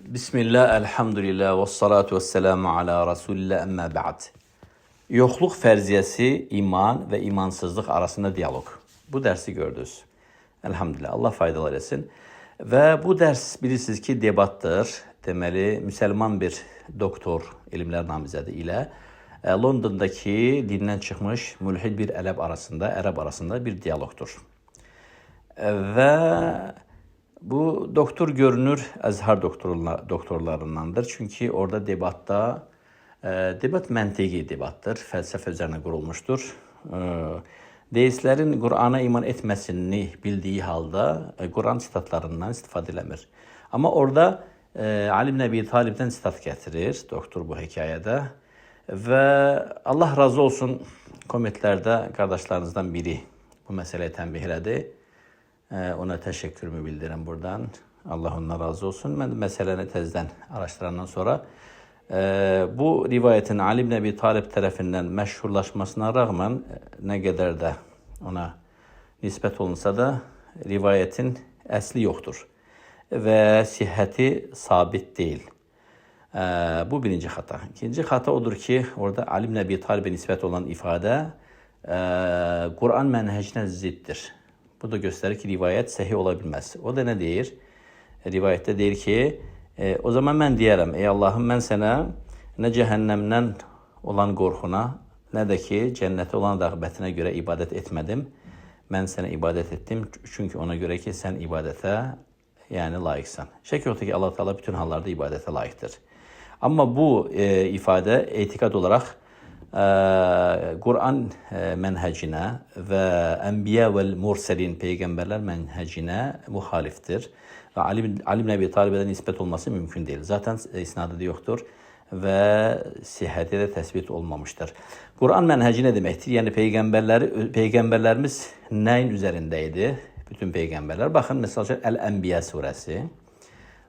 Bismillah, elhamdülillah, ve salatu ve selamu ala Resulillah, emmə ba'd. Yoxluq fərziyyəsi, iman və imansızlıq arasında diyaloq. Bu dərsi gördünüz. Elhamdülillah, Allah faydalar etsin. Və bu dərs bilirsiniz ki, debatdır. Deməli, müsəlman bir doktor, elmlər namizədi ilə Londondakı dindən çıxmış mülhid bir ərəb arasında bir diyaloqdur. Və bu doktor görünür Əzhar doktorlarındandır. Çünki orada debat məntiqi debatdır, fəlsəfə üzərinə qurulmuşdur. Deistlərin Qur'ana iman etməsini bildiyi halda Qur'an sitatlarından istifadə eləmir. Amma orada Ali ibn Əbi Talibdən sitat gətirir doktor bu hekayədə. Və Allah razı olsun, kommentlərdə qardaşlarınızdan biri bu məsələyə tənbih elədi. Ona təşəkkürümü bildirirəm buradan. Allah ondan razı olsun. Mən məsələni təzədən araşdırandan sonra bu rivayətin Ali ibn Əbi Talib tərəfindən məşhurlaşmasına rağmen nə qədər də ona nisbət olunsa da rivayətin əsli yoxdur və sihhəti sabit deyil. Bu birinci xata. İkinci xata odur ki, orada Ali ibn Əbi Talibə nisbət olan ifadə Qur'an mənhəcinə ziddir. Bu da göstərir ki, rivayət səhih ola bilməz. O da nə deyir? Rivayətdə deyir ki, o zaman mən deyərəm, ey Allahım, mən sənə nə cəhənnəmdən olan qorxuna, nə də ki, cənnətə olan rəğbətinə görə ibadət etmədim. Mən sənə ibadət etdim, çünki ona görə ki, sən ibadətə layiqsən. Şək yoxdur ki, Allah Teala bütün hallarda ibadətə layiqdir. Amma bu ifadə etiqad olaraq Qur'an mənhəcinə və Ənbiya və Murselin peyğəmbərlər mənhəcinə müxalifdir. Və Ali ibn Əbi Talibədə nisbət olması mümkün deyil. Zaten isnadı da yoxdur və sihhəti də təsbit olmamışdır. Qur'an mənhəci nə deməkdir? Yəni peyğəmbərlərimiz nəyin üzərində idi? Bütün peyğəmbərlər. Baxın, məsələn, Əl-Ənbiya surəsi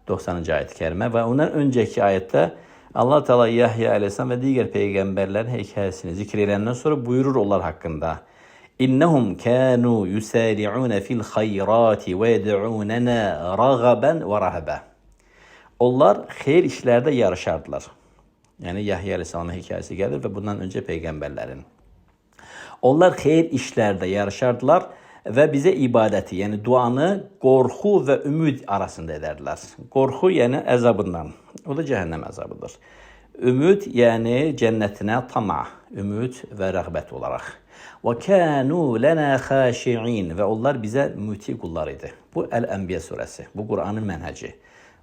90-cı ayət-i kərimə və ondan öncəki ayətdə Allah Teala Yahya əleyhissalam və digər peyğəmbərlərin hekayəsini zikr edəndən sonra buyurur onlar haqqında. İnnəhum kanu yusari'un fil xayrati və yed'unana ragaban və rahaba. Onlar xeyir işlərdə yarışardılar. Yəni Yahya əleyhissalamın hekayəsi gəlir və bundan öncə peyğəmbərlərin. Onlar xeyir işlərdə yarışardılar və bizə ibadəti, yəni duanı qorxu və ümid arasında edərdilər. Qorxu, yəni əzabından. O da cəhənnəm əzabıdır. Ümid, yəni cənnətinə tama, ümid və rəğbət olaraq. Və kənu lənə xəşi'in və onlar bizə müti qullar idi. Bu Əl-Ənbiya surəsi, bu Qur'anın mənhəci.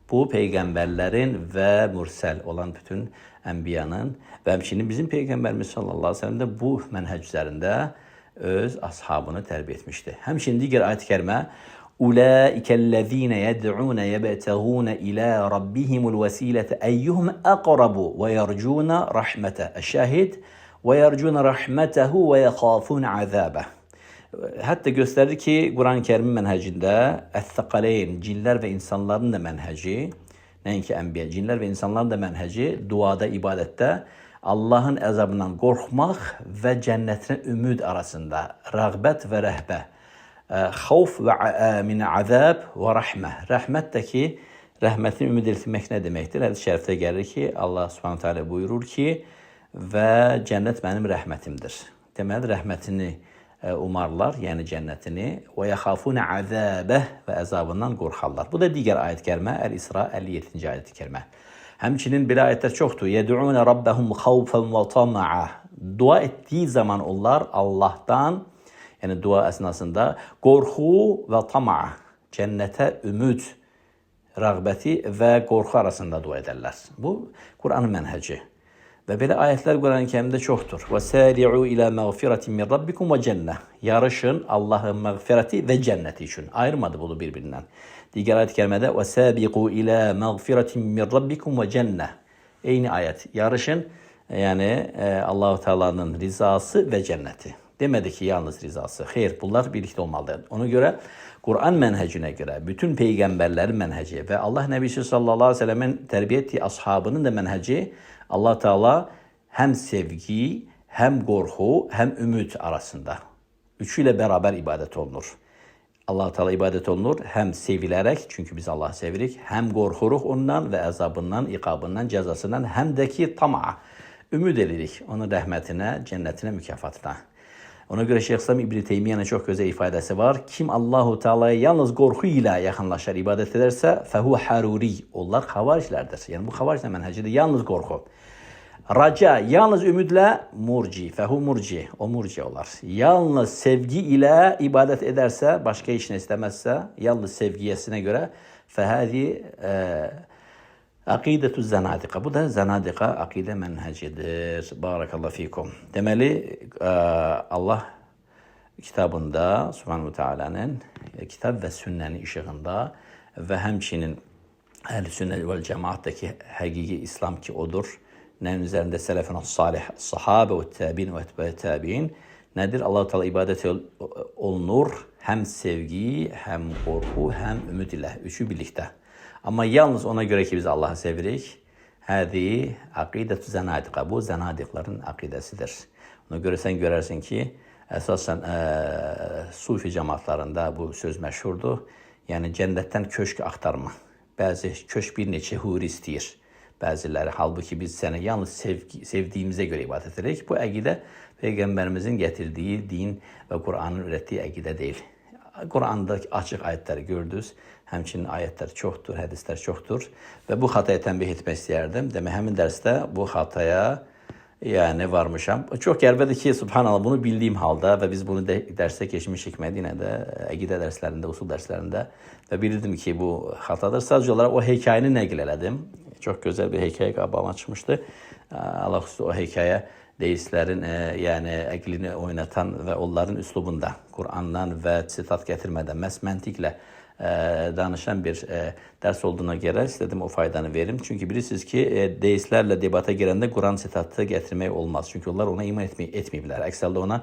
Bu peyğəmbərlərin və mürsəl olan bütün ənbiyanın və həmçinin bizim peyğəmbərimiz sallallahu əleyhi və səlləm də bu mənhəc üzərində öz ashabını tərbiyə etmişdi. Həmçinin digər ayət-i kərimə Ulaikellezine yed'un yebtağun ila rabbihimul vesilete eyyuhum aqrabu ve yercuna rahmete. Şahid ve yercuna rahmetehu ve yakhafun azabah. Hətta göstərdi ki, Quran-Kərimin mənhəcində əs-səqaleyn, cinlər və insanların da mənhəci, nəinki ənbiya, cinlər və insanların da mənhəci duada, ibadətdə Allahın əzabından qorxmaq və cənnətinə ümid arasında rəğbət və rəhbə, xavf və min əzab və rəhmə. Rəhmət də ki, rəhmətin ümid etmək nə deməkdir? Hədis-i şərifdə gəlir ki, Allah Subhanahu taala buyurur ki, və cənnət mənim rəhmətimdir. Deməli, rəhmətini umarlar, yəni cənnətini, və yaxafuna əzabah və əzabından qorxarlar. Bu da digər ayət-i kərimə, Əl-İsra 57-ci ayət-i kərimə. Həmçinin belə ayətlər çoxdur. Yed'un rabbahum xawfan və tama'a. Dua etdiyi zaman onlar Allahdan, yəni dua əsnasında qorxu və tama'a, cənnətə ümid, rəğbəti və qorxu arasında dua edərlər. Bu Qur'anın mənhəci. Və belə ayətlər Qur'an-Kərimdə çoxdur. Və sari'u ilə məğfirətin min rabbikum və cənnə. Yarışın Allahın məğfirəti və cənnəti üçün. Ayırmadı bunu bir-birindən. Digər ayət-i kərimədə və sabiqu ilə məğfirətin min rabbikum və cənnə. Eyni ayət. Yarışın, yəni Allah-u Teala'nın rizası və cənnəti. Demədi ki, yalnız rizası. Xeyr, bunlar birlikdə olmalıdır. Ona görə Qur'an mənhəcinə görə, bütün peyğəmbərlərin mənhəci və Allah Nəbisi sallallahu aleyhi ve sellemin tərbiyə etdiyi ashabının da mənhəci Allah Teala həm sevgi, həm qorxu, həm ümid arasında. Üçü ilə bərabər ibadət olunur. Allah Teala ibadet olunur. Hem sevilerek, çünkü biz Allah'ı sevirik. Hem korkuruq ondan ve azabından, iqabından, cezasından. Hem de ki tama'a. Ümid edirik onun rəhmətinə, cənnətinə, mükafatına. Ona göre Şeyh İslam İbn-i Teymiye'nin çok güzel ifadesi var. Kim Allahu Teala'ya yalnız korku ile yakınlaşır, ibadet ederse fehu haruri. Onlar havaricilerdir. Yani bu havarici menhecidir. Yalnız korku. Raca, yalnız ümidle murci. Fehu murci. O murci olar. Yalnız sevgi ile ibadet ederse, başka işini istemezse, yalnız sevgiyesine göre fehadi akidetü zanadika. Bu da zanadika akide menhecidir. Barakallahu fikum. Demeli Allah kitabında Subhanahu Teala'nın kitap ve sünnenin ışığında ve hemçinin ehl-i sünnet vel cemaat'taki hakiki İslam ki odur. Neyin üzerinde selefin salih, sahabe ve tabi'in ve etbe tabi'in nedir? Allah-u Teala ibadet olunur. Hem sevgi, hem korku, hem ümid ile. Üçü birlikte. Ama yalnız ona göre ki biz Allah'ı sevirik. Hadi akidetü zanadika. Bu zanadikların akidesidir. Ona göre sen görersin ki esasen Sufi cemaatlarında bu söz meşhurdur. Yani cennetten köşk aktarma. Bazı köşk bir neçe huri istəyir. Bazıları halbuki biz seni yalnız sevdiğimize göre ibadet ederek. Bu akide Peygamberimizin getirdiği din ve Kur'an'ın ürettiği akide değil. Kur'an'da açık ayetleri gördünüz. Həmçinin ayetler çoktur, hadisler çoktur. Ve bu hataya tembih etmək istəyərdim. Demək, həmin dərsdə bu hataya yani varmışam. Çok yerbedir ki subhanallah bunu bildiğim halda ve biz bunu derste geçmişik Medine'de, akide derslerinde, usul derslerinde ve bildim ki bu hatadır. Sadece olarak o hikayeni nəql elədim. Çok güzel bir hikaye qabağıma çıkmıştı. Allah xüsusi o hikaye deistlerin yani əqlini oynatan ve onların üslubunda Kur'an'dan ve sitat getirmeden məntiqlə danışan bir ders olduğuna göre istedim o faydanı verim. Çünkü bilirsiniz ki deistlerle debata girende Kur'an sitatı getirmek olmaz. Çünkü onlar ona iman etmeyirler. Əksəldə ona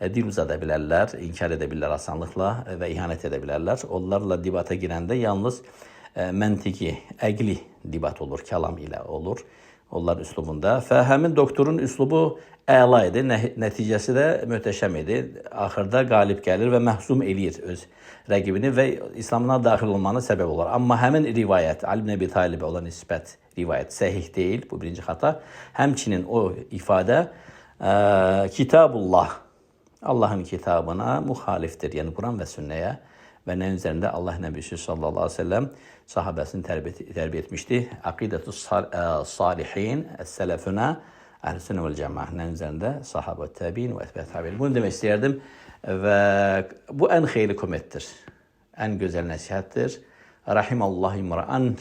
dil uzada bilərlər, inkar edebilirler asanlıkla ve ihanet edebilirler. Onlarla debata girende yalnız mentiki, əqli debat olur, kelam ile olur. Onlar üslubunda. Həmin doktorun üslubu əla idi, nəticəsi də möhtəşəm idi. Axırda qalib gəlir və məhzum eləyir öz rəqibini və İslamına daxil olmanı səbəb olur. Amma həmin rivayət, Ali ibn Əbi Talibə olan nisbət rivayət səhih deyil, bu birinci xata. Həmçinin o ifadə Kitabullah, Allahın kitabına müxalifdir. Yəni Quran və sünnəyə və nə üzərində Allah Nəbisi sallallahu aleyhi ve sellem sahabəsini tərbiyə etmişdi. Akidetü salihin, es-selefuna, ehl-i sünnet vel cemaat. Nə üzərində sahabə təbiin və etbə təbiin. Bunu demək istəyərdim və bu ən xeyirli kommentdir. Ən gözəl nəsihətdir. Rahimallahu imra'an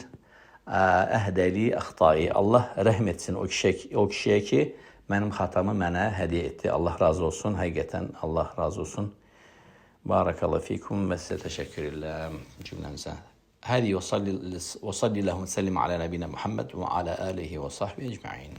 əhdəli əxtai. Allah rəhm etsin o kişiyə ki, mənim xatamı mənə hədiyyə etdi. Allah razı olsun. Həqiqətən Allah razı olsun. Barakallahu fikum ve size teşekkürler cümlenize. Hadi ve salli Allahümme sellim ala nebine Muhammed ve ala alihi ve sahbihi ecma'in.